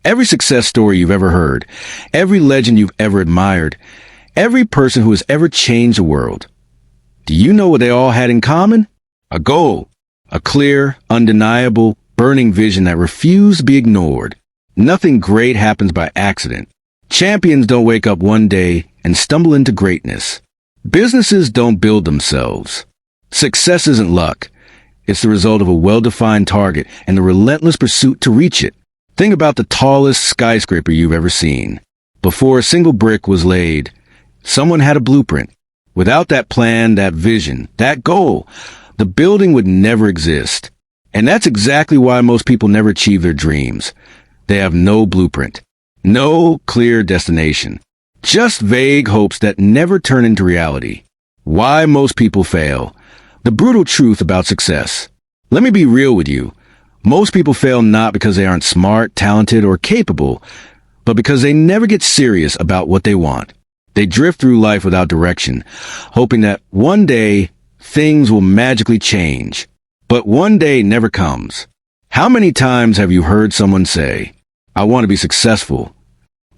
Every success story you've ever heard, every legend you've ever admired, every person who has ever changed the world. Do you know what they all had in common? A goal. A clear, undeniable, burning vision that refused to be ignored. Nothing great happens by accident. Champions don't wake up one day and stumble into greatness. Businesses don't build themselves. Success isn't luck. It's the result of a well-defined target and the relentless pursuit to reach it. Think about the tallest skyscraper you've ever seen. Before a single brick was laid, someone had a blueprint. Without that plan, that vision, that goal, the building would never exist. And that's exactly why most people never achieve their dreams. They have no blueprint, no clear destination, just vague hopes that never turn into reality. Why most people fail. The brutal truth about success. Let me be real with you. Most people fail not because they aren't smart, talented, or capable, but because they never get serious about what they want. They drift through life without direction, hoping that one day things will magically change. But one day never comes. How many times have you heard someone say, "I want to be successful,"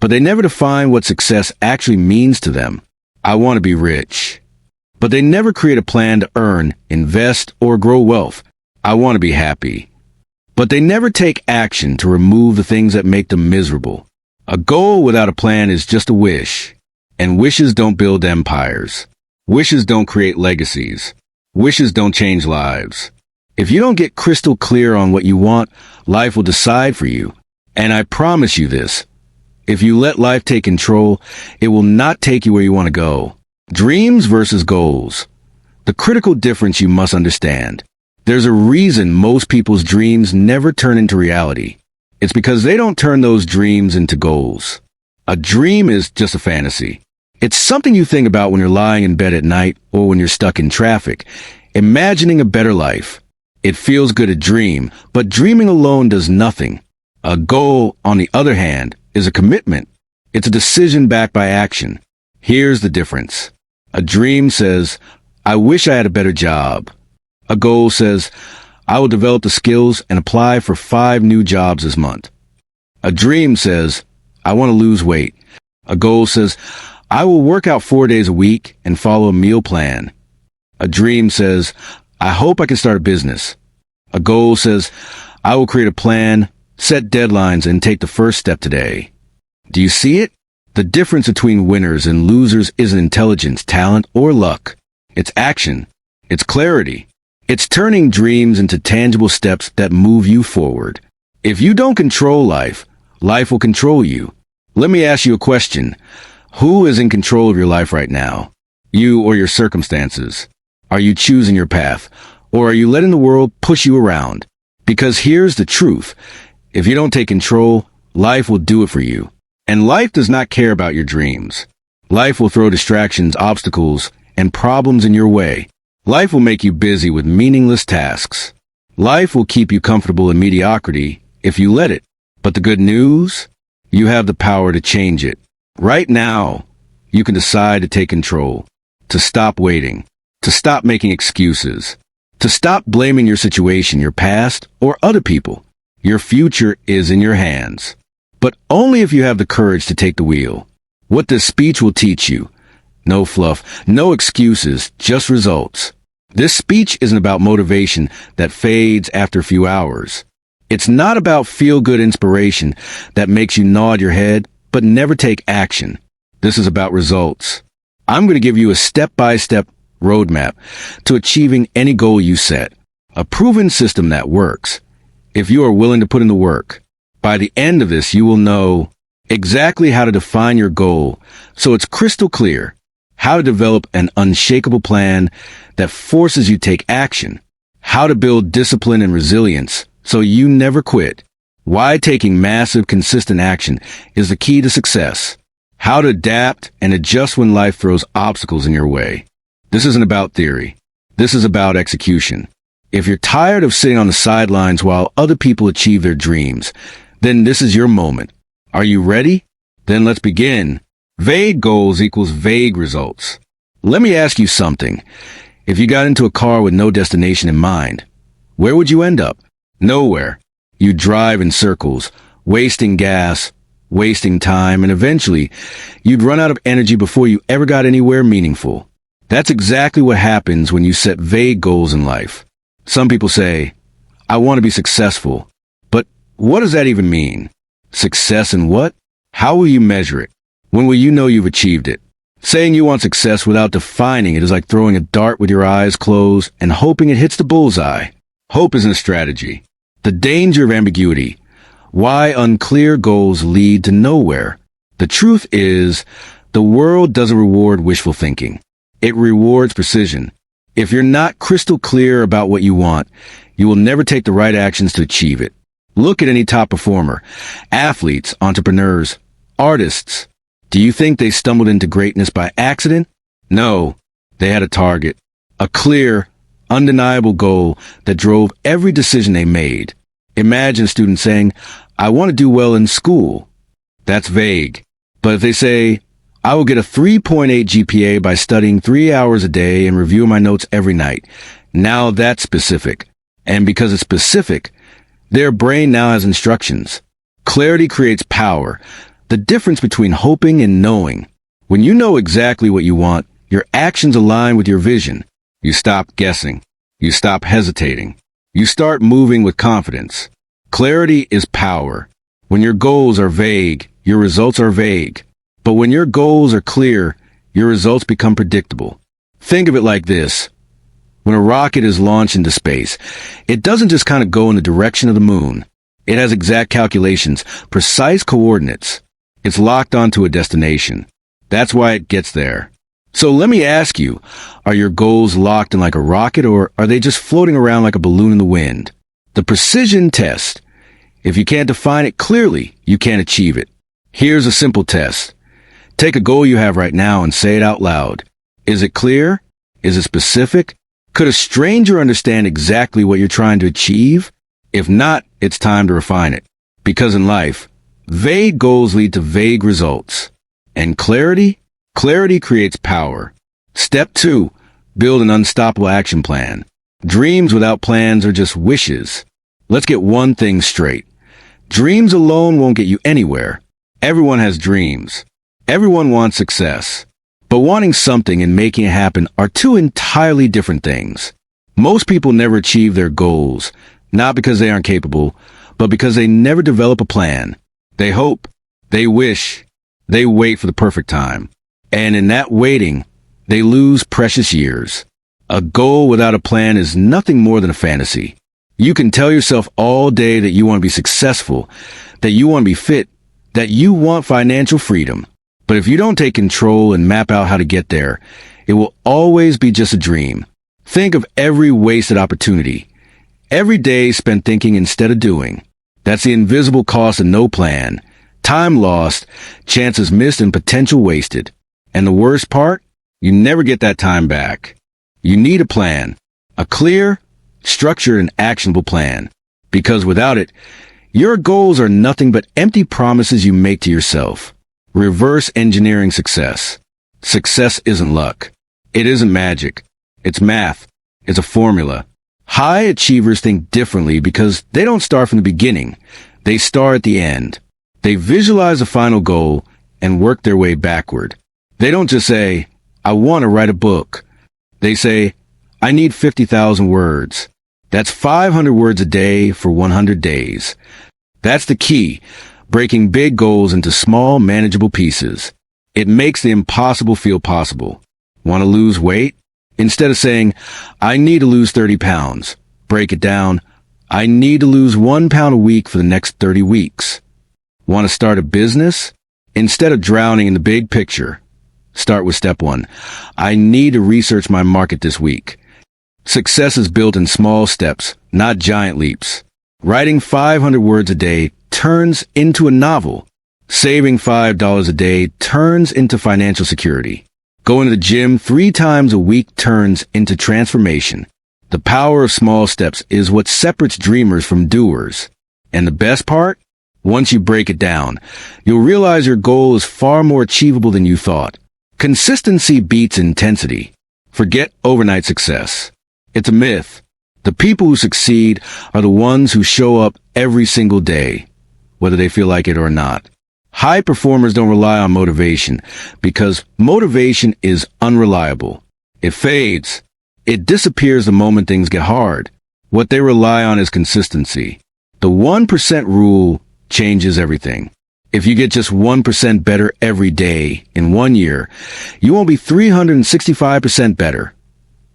but they never define what success actually means to them? I want to be rich. But they never create a plan to earn, invest, or grow wealth. I want to be happy. But they never take action to remove the things that make them miserable. A goal without a plan is just a wish. And wishes don't build empires. Wishes don't create legacies. Wishes don't change lives. If you don't get crystal clear on what you want, life will decide for you. And I promise you this. If you let life take control, it will not take you where you want to go. Dreams versus goals. The critical difference you must understand. There's a reason most people's dreams never turn into reality. It's because they don't turn those dreams into goals. A dream is just a fantasy. It's something you think about when you're lying in bed at night or when you're stuck in traffic, imagining a better life. It feels good to dream, but dreaming alone does nothing. A goal, on the other hand, is a commitment. It's a decision backed by action. Here's the difference. A dream says, "I wish I had a better job." A goal says, "I will develop the skills and apply for 5 new jobs this month." A dream says, "I want to lose weight." A goal says, "I will work out 4 days a week and follow a meal plan." A dream says, "I hope I can start a business." A goal says, "I will create a plan, set deadlines, and take the first step today." Do you see it? The difference between winners and losers isn't intelligence, talent, or luck. It's action. It's clarity. It's turning dreams into tangible steps that move you forward. If you don't control life, life will control you. Let me ask you a question. Who is in control of your life right now? You or your circumstances? Are you choosing your path? Or are you letting the world push you around? Because here's the truth. If you don't take control, life will do it for you. And life does not care about your dreams. Life will throw distractions, obstacles, and problems in your way. Life will make you busy with meaningless tasks. Life will keep you comfortable in mediocrity if you let it. But the good news? You have the power to change it. Right now, you can decide to take control, to stop waiting, to stop making excuses, to stop blaming your situation, your past, or other people. Your future is in your hands. But only if you have the courage to take the wheel. What this speech will teach you. No fluff, no excuses, just results. This speech isn't about motivation that fades after a few hours. It's not about feel-good inspiration that makes you nod your head but never take action. This is about results. I'm going to give you a step-by-step roadmap to achieving any goal you set. A proven system that works. If you are willing to put in the work. By the end of this, you will know exactly how to define your goal so it's crystal clear, how to develop an unshakable plan that forces you to take action, how to build discipline and resilience so you never quit, why taking massive, consistent action is the key to success, how to adapt and adjust when life throws obstacles in your way. This isn't about theory. This is about execution. If you're tired of sitting on the sidelines while other people achieve their dreams, then this is your moment. Are you ready? Then let's begin. Vague goals equals vague results. Let me ask you something. If you got into a car with no destination in mind, where would you end up? Nowhere. You drive in circles, wasting gas, wasting time, and eventually you'd run out of energy before you ever got anywhere meaningful. That's exactly what happens when you set vague goals in life. Some people say, I want to be successful. But what does that even mean? Success in what? How will you measure it? When will you know you've achieved it? Saying you want success without defining it is like throwing a dart with your eyes closed and hoping it hits the bullseye. Hope isn't a strategy. The danger of ambiguity. Why unclear goals lead to nowhere. The truth is, the world doesn't reward wishful thinking. It rewards precision. If you're not crystal clear about what you want, you will never take the right actions to achieve it. Look at any top performer, athletes, entrepreneurs, artists. Do you think they stumbled into greatness by accident? No, they had a target, a clear, undeniable goal that drove every decision they made. Imagine a student saying, I want to do well in school. That's vague. But if they say, I will get a 3.8 GPA by studying 3 hours a day and reviewing my notes every night, now that's specific. And because it's specific, their brain now has instructions. Clarity creates power. The difference between hoping and knowing. When you know exactly what you want, your actions align with your vision. You stop guessing. You stop hesitating. You start moving with confidence. Clarity is power. When your goals are vague, your results are vague. But when your goals are clear, your results become predictable. Think of it like this. When a rocket is launched into space, it doesn't just kind of go in the direction of the moon. It has exact calculations, precise coordinates. It's locked onto a destination. That's why it gets there. So let me ask you, are your goals locked in like a rocket, or are they just floating around like a balloon in the wind? The precision test. If you can't define it clearly, you can't achieve it. Here's a simple test. Take a goal you have right now and say it out loud. Is it clear? Is it specific? Could a stranger understand exactly what you're trying to achieve? If not, it's time to refine it. Because in life, vague goals lead to vague results. And clarity? Clarity creates power. Step 2. Build an unstoppable action plan. Dreams without plans are just wishes. Let's get one thing straight. Dreams alone won't get you anywhere. Everyone has dreams. Everyone wants success. But wanting something and making it happen are two entirely different things. Most people never achieve their goals, not because they aren't capable, but because they never develop a plan. They hope, they wish, they wait for the perfect time. And in that waiting, they lose precious years. A goal without a plan is nothing more than a fantasy. You can tell yourself all day that you want to be successful, that you want to be fit, that you want financial freedom. But if you don't take control and map out how to get there, it will always be just a dream. Think of every wasted opportunity. Every day spent thinking instead of doing. That's the invisible cost of no plan. Time lost, chances missed, and potential wasted. And the worst part? You never get that time back. You need a plan. A clear, structured, and actionable plan. Because without it, your goals are nothing but empty promises you make to yourself. Reverse engineering success. Success isn't luck. It isn't magic. It's math. It's a formula. High achievers think differently because they don't start from the beginning. They start at the end. They visualize a final goal and work their way backward. They don't just say, I want to write a book. They say, I need 50,000 words. That's 500 words a day for 100 days. That's the key, breaking big goals into small, manageable pieces. It makes the impossible feel possible. Want to lose weight? Instead of saying, I need to lose 30 pounds, break it down. I need to lose 1 pound a week for the next 30 weeks. Want to start a business? Instead of drowning in the big picture, start with step 1. I need to research my market this week. Success is built in small steps, not giant leaps. Writing 500 words a day turns into a novel. Saving $5 a day turns into financial security. Going to the gym 3 times a week turns into transformation. The power of small steps is what separates dreamers from doers. And the best part? Once you break it down, you'll realize your goal is far more achievable than you thought. Consistency beats intensity. Forget overnight success. It's a myth. The people who succeed are the ones who show up every single day. whether they feel like it or not. High performers don't rely on motivation because motivation is unreliable. It fades. It disappears the moment things get hard. What they rely on is consistency. The 1% rule changes everything. If you get just 1% better every day in 1 year, you won't be 365% better.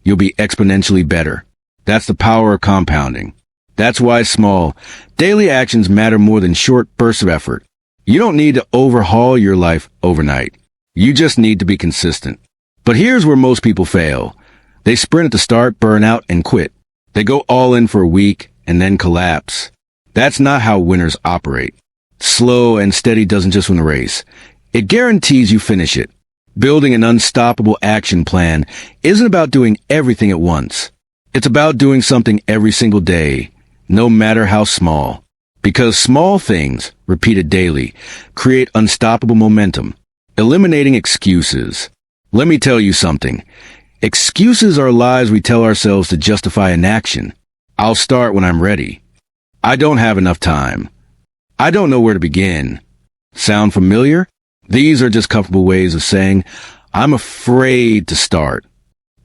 You'll be exponentially better. That's the power of compounding. That's why small, daily actions matter more than short bursts of effort. You don't need to overhaul your life overnight. You just need to be consistent. But here's where most people fail. They sprint at the start, burn out, and quit. They go all in for a week and then collapse. That's not how winners operate. Slow and steady doesn't just win a race. It guarantees you finish it. Building an unstoppable action plan isn't about doing everything at once. It's about doing something every single day, no matter how small. Because small things, repeated daily, create unstoppable momentum. Eliminating excuses. Let me tell you something. Excuses are lies we tell ourselves to justify inaction. I'll start when I'm ready. I don't have enough time. I don't know where to begin. Sound familiar? These are just comfortable ways of saying, I'm afraid to start.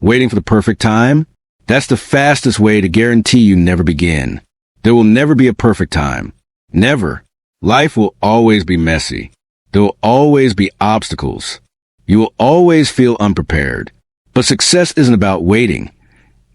Waiting for the perfect time? That's the fastest way to guarantee you never begin. There will never be a perfect time. Never. Life will always be messy. There will always be obstacles. You will always feel unprepared. But success isn't about waiting.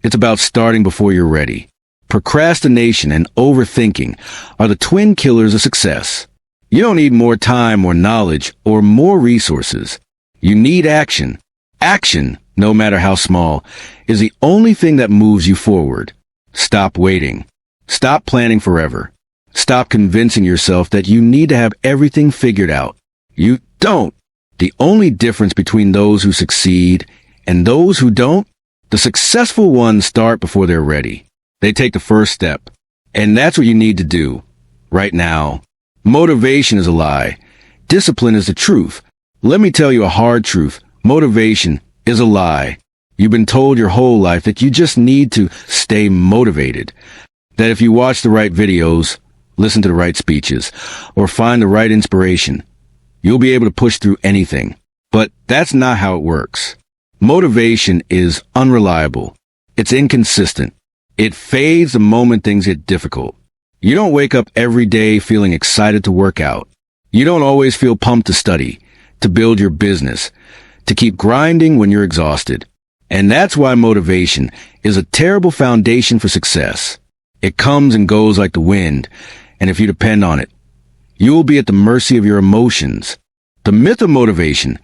It's about starting before you're ready. Procrastination and overthinking are the twin killers of success. You don't need more time, more knowledge, or more resources. You need action. Action, no matter how small, is the only thing that moves you forward. Stop waiting. Stop planning forever. Stop convincing yourself that you need to have everything figured out. You don't. The only difference between those who succeed and those who don't, the successful ones start before they're ready. They take the first step. And that's what you need to do. Right now. Motivation is a lie. Discipline is the truth. Let me tell you a hard truth. Motivation is a lie. You've been told your whole life that you just need to stay motivated. That if you watch the right videos, listen to the right speeches, or find the right inspiration, you'll be able to push through anything. But that's not how it works. Motivation is unreliable. It's inconsistent. It fades the moment things get difficult. You don't wake up every day feeling excited to work out. You don't always feel pumped to study, to build your business, to keep grinding when you're exhausted. And that's why motivation is a terrible foundation for success. It comes and goes like the wind, and if you depend on it, you will be at the mercy of your emotions. The myth of motivation.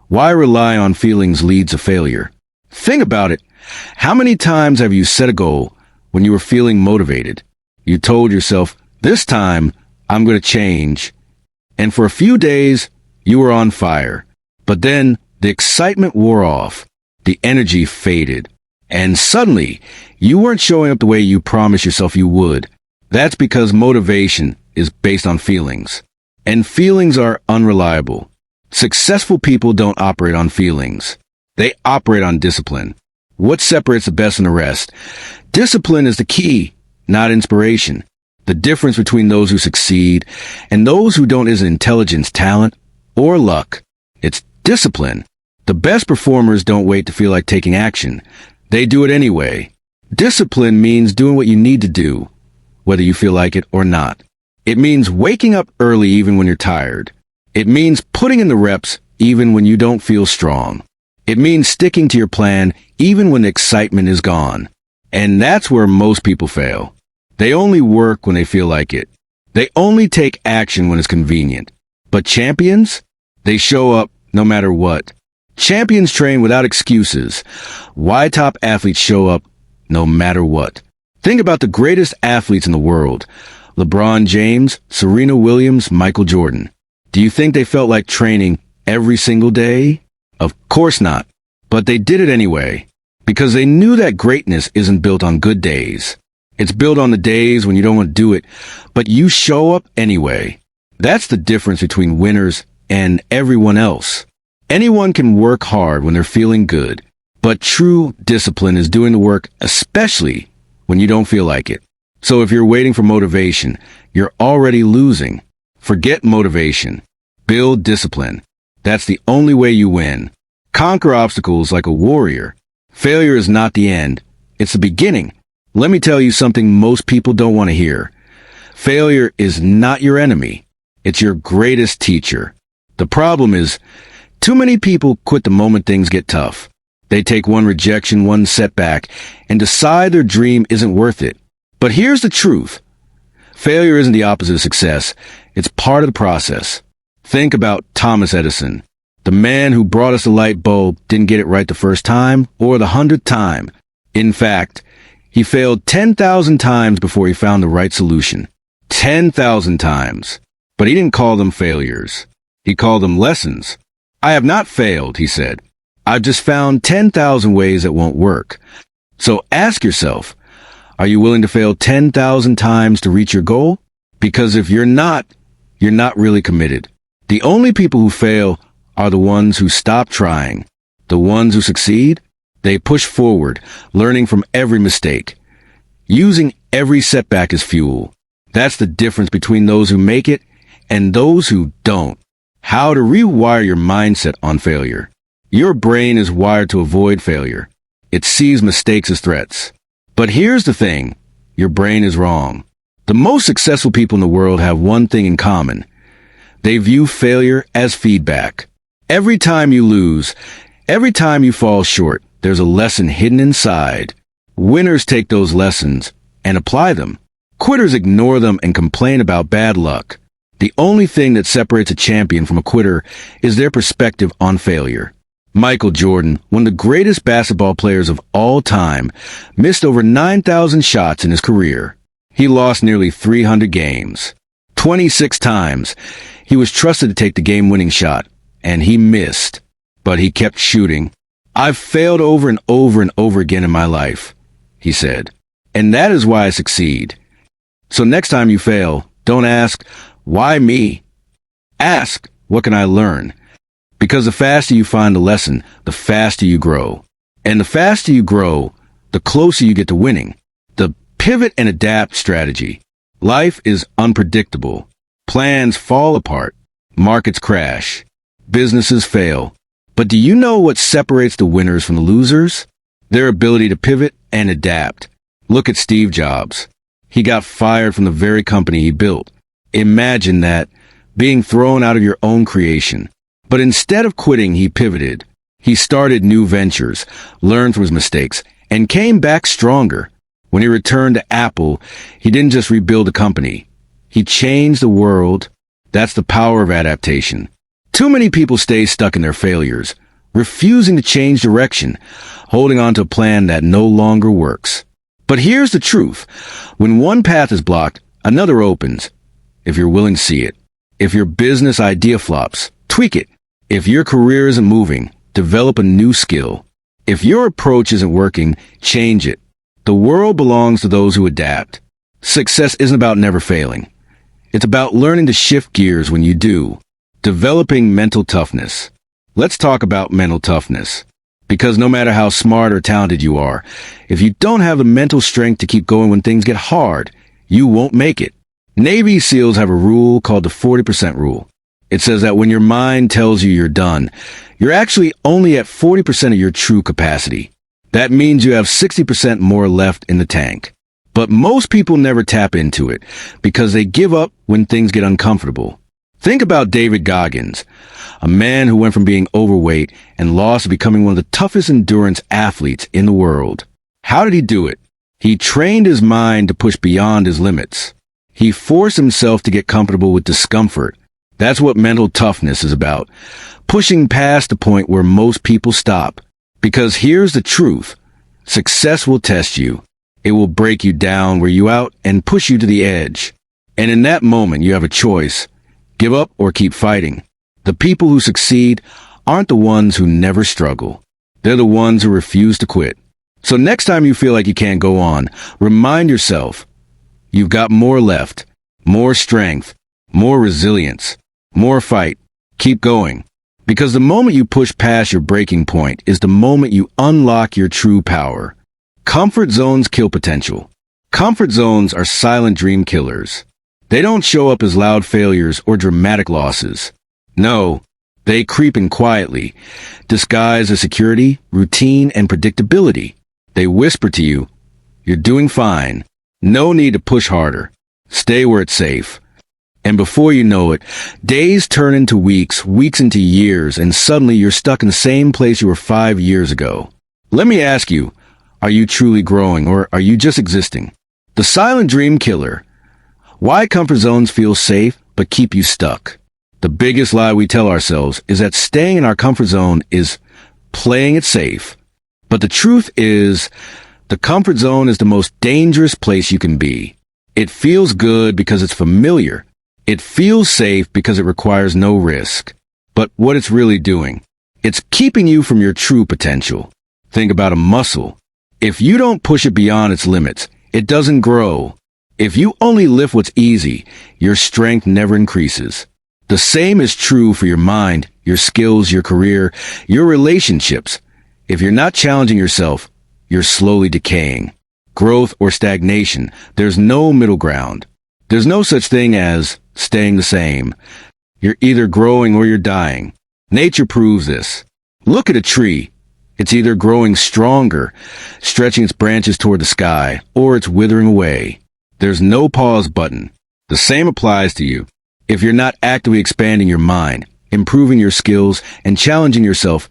Why rely on feelings leads to failure. Think about it. How many times have you set a goal when you were feeling motivated? You told yourself, this time I'm going to change. And for a few days, you were on fire. But then the excitement wore off. The energy faded. And suddenly, you weren't showing up the way you promised yourself you would. That's because motivation is based on feelings. And feelings are unreliable. Successful people don't operate on feelings. They operate on discipline. What separates the best from the rest? Discipline is the key, not inspiration. The difference between those who succeed and those who don't isn't intelligence, talent, or luck. It's discipline. The best performers don't wait to feel like taking action. They do it anyway. Discipline means doing what you need to do, whether you feel like it or not. It means waking up early even when you're tired. It means putting in the reps even when you don't feel strong. It means sticking to your plan even when the excitement is gone. And that's where most people fail. They only work when they feel like it. They only take action when it's convenient. But champions? They show up no matter what. Champions train without excuses. Why top athletes show up no matter what? Think about the greatest athletes in the world. LeBron James, Serena Williams, Michael Jordan. Do you think they felt like training every single day? Of course not. But they did it anyway. Because they knew that greatness isn't built on good days. It's built on the days when you don't want to do it, but you show up anyway. That's the difference between winners and everyone else. Anyone can work hard when they're feeling good, but true discipline is doing the work, especially when you don't feel like it. So if you're waiting for motivation, you're already losing. Forget motivation. Build discipline. That's the only way you win. Conquer obstacles like a warrior. Failure is not the end. It's the beginning. Let me tell you something most people don't want to hear. Failure is not your enemy. It's your greatest teacher. The problem is, too many people quit the moment things get tough. They take one rejection, one setback, and decide their dream isn't worth it. But here's the truth. Failure isn't the opposite of success. It's part of the process. Think about Thomas Edison. The man who brought us the light bulb didn't get it right the first time or the 100th time. In fact, he failed 10,000 times before he found the right solution. 10,000 times. But he didn't call them failures. He called them lessons. I have not failed, he said. I've just found 10,000 ways that won't work. So ask yourself, are you willing to fail 10,000 times to reach your goal? Because if you're not really committed. The only people who fail are the ones who stop trying. The ones who succeed, they push forward, learning from every mistake, using every setback as fuel. That's the difference between those who make it and those who don't. How to rewire your mindset on failure. Your brain is wired to avoid failure. It sees mistakes as threats. But here's the thing, your brain is wrong. The most successful people in the world have one thing in common. They view failure as feedback. Every time you lose, every time you fall short, there's a lesson hidden inside. Winners take those lessons and apply them. Quitters ignore them and complain about bad luck. The only thing that separates a champion from a quitter is their perspective on failure. Michael Jordan, one of the greatest basketball players of all time, missed over 9,000 shots in his career. He lost nearly 300 games. 26 times, he was trusted to take the game-winning shot, and he missed. But he kept shooting. I've failed over and over and over again in my life, he said. And that is why I succeed. So next time you fail, don't ask, why me? Ask, what can I learn? Because the faster you find a lesson, the faster you grow. And the faster you grow, the closer you get to winning. The pivot and adapt strategy. Life is unpredictable. Plans fall apart. Markets crash. Businesses fail. But do you know what separates the winners from the losers? Their ability to pivot and adapt. Look at Steve Jobs. He got fired from the very company he built. Imagine that, being thrown out of your own creation. But instead of quitting, he pivoted. He started new ventures, learned from his mistakes, and came back stronger. When he returned to Apple, he didn't just rebuild a company. He changed the world. That's the power of adaptation. Too many people stay stuck in their failures, refusing to change direction, holding on to a plan that no longer works. But here's the truth. When one path is blocked, another opens. If you're willing to see it. If your business idea flops, tweak it. If your career isn't moving, develop a new skill. If your approach isn't working, change it. The world belongs to those who adapt. Success isn't about never failing. It's about learning to shift gears when you do. Developing mental toughness. Let's talk about mental toughness. Because no matter how smart or talented you are, if you don't have the mental strength to keep going when things get hard, you won't make it. Navy SEALs have a rule called the 40% rule. It says that when your mind tells you you're done, you're actually only at 40% of your true capacity. That means you have 60% more left in the tank. But most people never tap into it because they give up when things get uncomfortable. Think about David Goggins, a man who went from being overweight and lost to becoming one of the toughest endurance athletes in the world. How did he do it? He trained his mind to push beyond his limits. He forced himself to get comfortable with discomfort. That's what mental toughness is about. Pushing past the point where most people stop. Because here's the truth. Success will test you. It will break you down, wear you out, and push you to the edge. And in that moment, you have a choice. Give up or keep fighting. The people who succeed aren't the ones who never struggle. They're the ones who refuse to quit. So next time you feel like you can't go on, remind yourself, you've got more left, more strength, more resilience, more fight. Keep going. Because the moment you push past your breaking point is the moment you unlock your true power. Comfort zones kill potential. Comfort zones are silent dream killers. They don't show up as loud failures or dramatic losses. No, they creep in quietly, disguised as security, routine, and predictability. They whisper to you, "You're doing fine. No need to push harder. Stay where it's safe." And before you know it, days turn into weeks, weeks into years, and suddenly you're stuck in the same place you were 5 years ago. Let me ask you, are you truly growing, or are you just existing? The silent dream killer. Why comfort zones feel safe but keep you stuck? The biggest lie we tell ourselves is that staying in our comfort zone is playing it safe. But the truth is, the comfort zone is the most dangerous place you can be. It feels good because it's familiar. It feels safe because it requires no risk. But what it's really doing, it's keeping you from your true potential. Think about a muscle. If you don't push it beyond its limits, it doesn't grow. If you only lift what's easy, your strength never increases. The same is true for your mind, your skills, your career, your relationships. If you're not challenging yourself, you're slowly decaying. Growth or stagnation, there's no middle ground. There's no such thing as staying the same. You're either growing or you're dying. Nature proves this. Look at a tree. It's either growing stronger, stretching its branches toward the sky, or it's withering away. There's no pause button. The same applies to you. If you're not actively expanding your mind, improving your skills, and challenging yourself,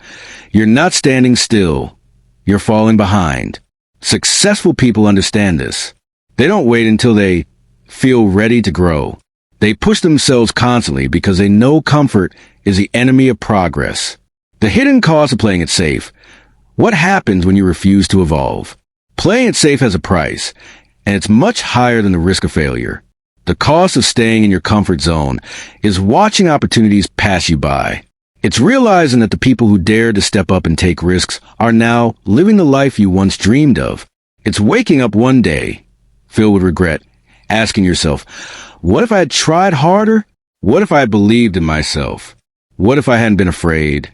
you're not standing still. You're falling behind. Successful people understand this. They don't wait until they feel ready to grow. They push themselves constantly because they know comfort is the enemy of progress. The hidden cost of playing it safe. What happens when you refuse to evolve? Playing it safe has a price, and it's much higher than the risk of failure. The cost of staying in your comfort zone is watching opportunities pass you by. It's realizing that the people who dared to step up and take risks are now living the life you once dreamed of. It's waking up one day, filled with regret, asking yourself, what if I had tried harder? What if I had believed in myself? What if I hadn't been afraid?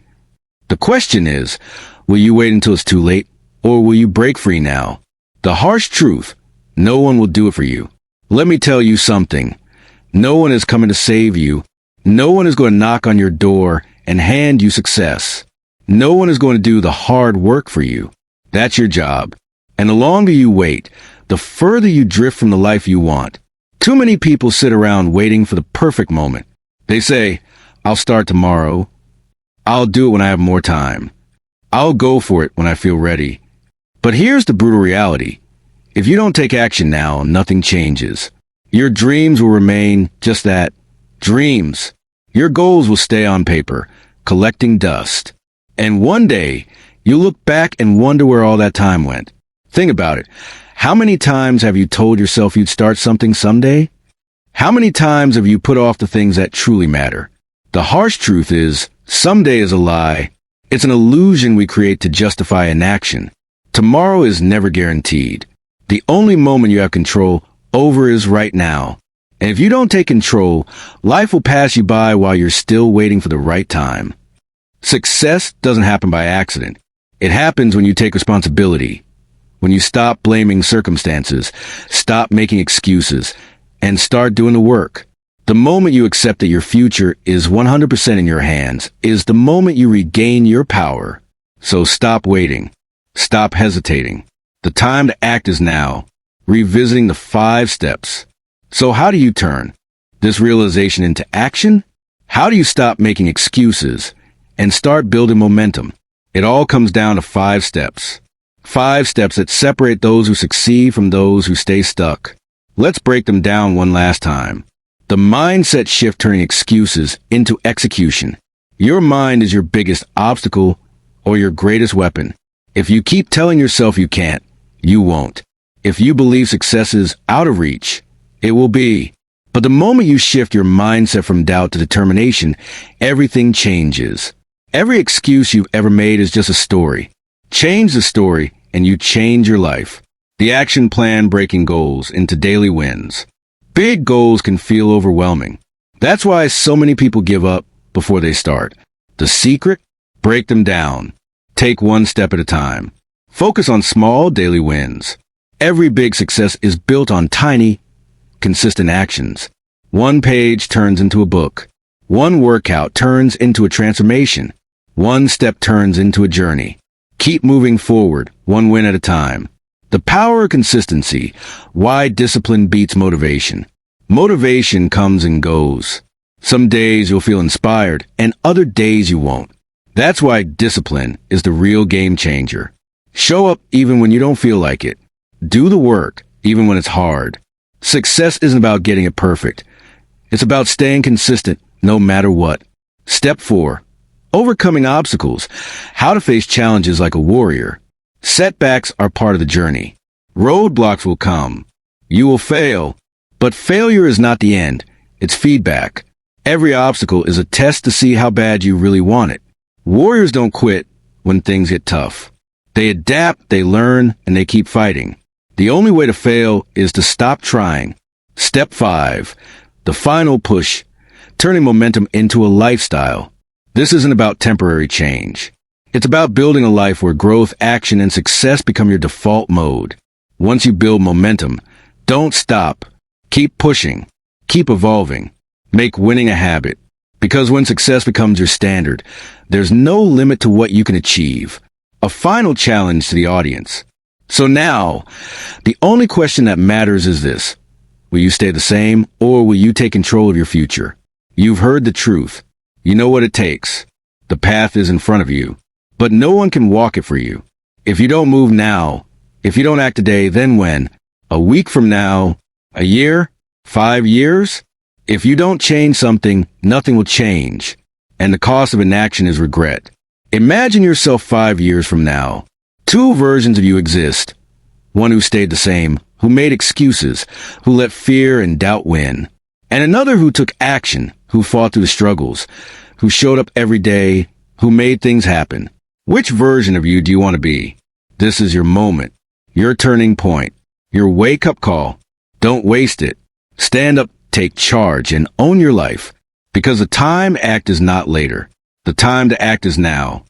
The question is, will you wait until it's too late, or will you break free now? The harsh truth, no one will do it for you. Let me tell you something. No one is coming to save you. No one is going to knock on your door and hand you success. No one is going to do the hard work for you. That's your job. And the longer you wait, the further you drift from the life you want. Too many people sit around waiting for the perfect moment. They say, I'll start tomorrow. I'll do it when I have more time. I'll go for it when I feel ready. But here's the brutal reality. If you don't take action now, nothing changes. Your dreams will remain just that, dreams. Your goals will stay on paper, collecting dust. And one day, you'll look back and wonder where all that time went. Think about it. How many times have you told yourself you'd start something someday? How many times have you put off the things that truly matter? The harsh truth is, someday is a lie. It's an illusion we create to justify inaction. Tomorrow is never guaranteed. The only moment you have control over is right now. And if you don't take control, life will pass you by while you're still waiting for the right time. Success doesn't happen by accident. It happens when you take responsibility. When you stop blaming circumstances, stop making excuses, and start doing the work. The moment you accept that your future is 100% in your hands is the moment you regain your power. So stop waiting. Stop hesitating. The time to act is now. Revisiting the 5 steps. So how do you turn this realization into action? How do you stop making excuses and start building momentum? It all comes down to 5 steps. 5 steps that separate those who succeed from those who stay stuck. Let's break them down one last time. The mindset shift, turning excuses into execution. Your mind is your biggest obstacle or your greatest weapon. If you keep telling yourself you can't, you won't. If you believe success is out of reach, it will be. But the moment you shift your mindset from doubt to determination, everything changes. Every excuse you've ever made is just a story. Change the story, and you change your life. The action plan, breaking goals into daily wins. Big goals can feel overwhelming. That's why so many people give up before they start. The secret? Break them down. Take one step at a time. Focus on small daily wins. Every big success is built on tiny, consistent actions. One page turns into a book. One workout turns into a transformation. One step turns into a journey. Keep moving forward, one win at a time. The power of consistency. Why discipline beats motivation. Motivation comes and goes. Some days you'll feel inspired, and other days you won't. That's why discipline is the real game changer. Show up even when you don't feel like it. Do the work, even when it's hard. Success isn't about getting it perfect. It's about staying consistent, no matter what. Step 4. Overcoming obstacles. How to face challenges like a warrior. Setbacks are part of the journey. Roadblocks will come. You will fail. But failure is not the end. It's feedback. Every obstacle is a test to see how bad you really want it. Warriors don't quit when things get tough. They adapt, they learn, and they keep fighting. The only way to fail is to stop trying. Step 5. The final push. Turning momentum into a lifestyle. This isn't about temporary change. It's about building a life where growth, action, and success become your default mode. Once you build momentum, don't stop. Keep pushing. Keep evolving. Make winning a habit. Because when success becomes your standard, there's no limit to what you can achieve. A final challenge to the audience. So now, the only question that matters is this. Will you stay the same, or will you take control of your future? You've heard the truth. You know what it takes. The path is in front of you. But no one can walk it for you. If you don't move now, if you don't act today, then when? A week from now? A year? 5 years? If you don't change something, nothing will change. And the cost of inaction is regret. Imagine yourself 5 years from now. 2 versions of you exist. One who stayed the same, who made excuses, who let fear and doubt win. And another who took action, who fought through the struggles, who showed up every day, who made things happen. Which version of you do you want to be? This is your moment, your turning point, your wake-up call. Don't waste it. Stand up, take charge, and own your life. Because the time to act is not later. The time to act is now.